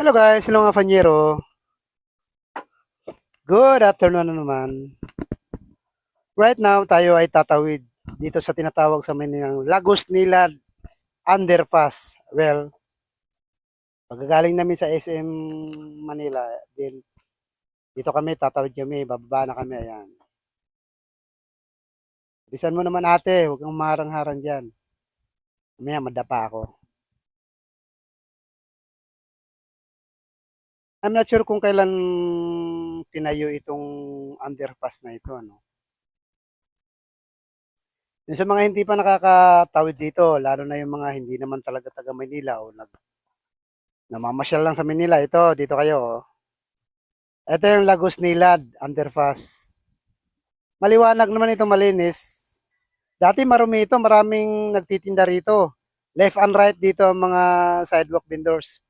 Hello guys, hello mga Fanyero. Good afternoon na naman. Right now, tayo ay tatawid dito sa tinatawag sa Maynila Lagos Nilad Underpass. Well, pagkagaling namin sa SM Manila, then dito kami, tatawid kami, bababa na kami, ayan. Bilisan mo naman ate, huwag kang marang-harang dyan. Mamaya madapa ako. I'm not sure kung kailan tinayo itong underpass na ito, ano. Yung sa mga hindi pa nakakatawid dito, lalo na yung mga hindi naman talaga taga Maynila o namamasyal lang sa Manila, ito, dito kayo. Oh. Ito yung Lagos Nilad Underpass. Maliwanag naman ito, malinis. Dati marumi ito, maraming nagtitinda rito. Left and right dito ang mga sidewalk vendors.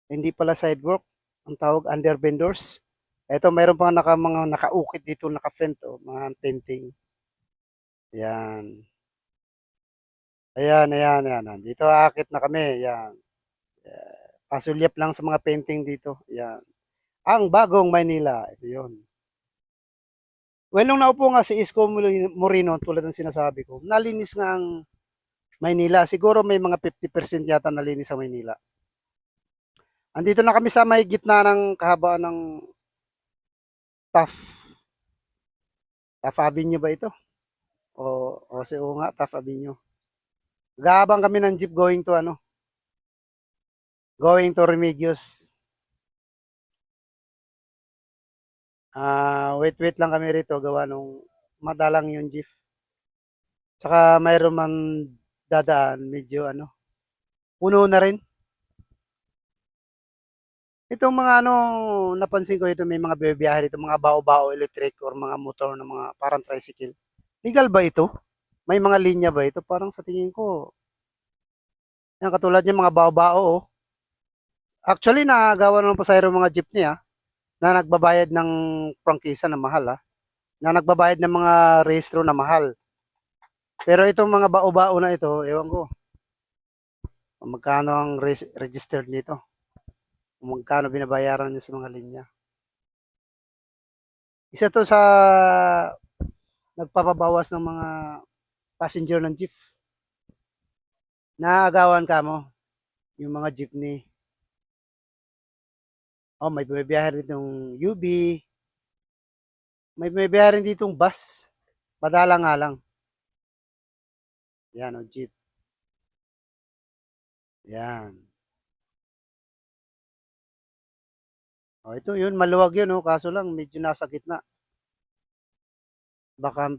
Hindi pala sidewalk, ang tawag under vendors. Ito, mayroon pa mga nakaukit dito, naka-fent, oh, mga painting. Yan. Ayan. Dito aakit na kami, yan. Pasulyap lang sa mga painting dito. Yan. Ang bagong Maynila. Ito yun. Well, nung naupo nga si Isko Moreno, tulad ng sinasabi ko, nalinis nga ang Maynila. Siguro may mga 50% yata nalinis sa Maynila. Andito na kami sa may gitna ng kahabaan ng Taft. Taft Avenue ba ito? O nga, Taft Avenue. Gaabang kami ng jeep going to going to Remedios. Wait lang kami rito gawa nung madalang yung jeep. Tsaka mayroon man dadaan, medyo puno na rin. Itong mga napansin ko ito may mga bibiyahe dito, mga bao-bao electric or mga motor na mga parang tricycle. Legal ba ito? May mga linya ba ito? Parang sa tingin ko, yan katulad niya mga bao-bao. Oh. Actually, nagawa naman po sa mga jeepney na nagbabayad ng prangkisa na mahal na nagbabayad ng mga rehistro na mahal. Pero itong mga bao-bao na ito, ewan ko, magkano ang registered nito? Magkano binabayaran niya sa mga linya? Isa to sa nagpapabawas ng mga passenger ng jeep. Naagawan ka mo, yung mga jeepney. Oh, may bumibiyahe rin itong UB. May bumibiyahe rin ditong bus. Padala nga lang. Yan, o, jeep. Yan. Oh, ito yun, maluwag yun, oh, kaso lang medyo nasa gitna. Baka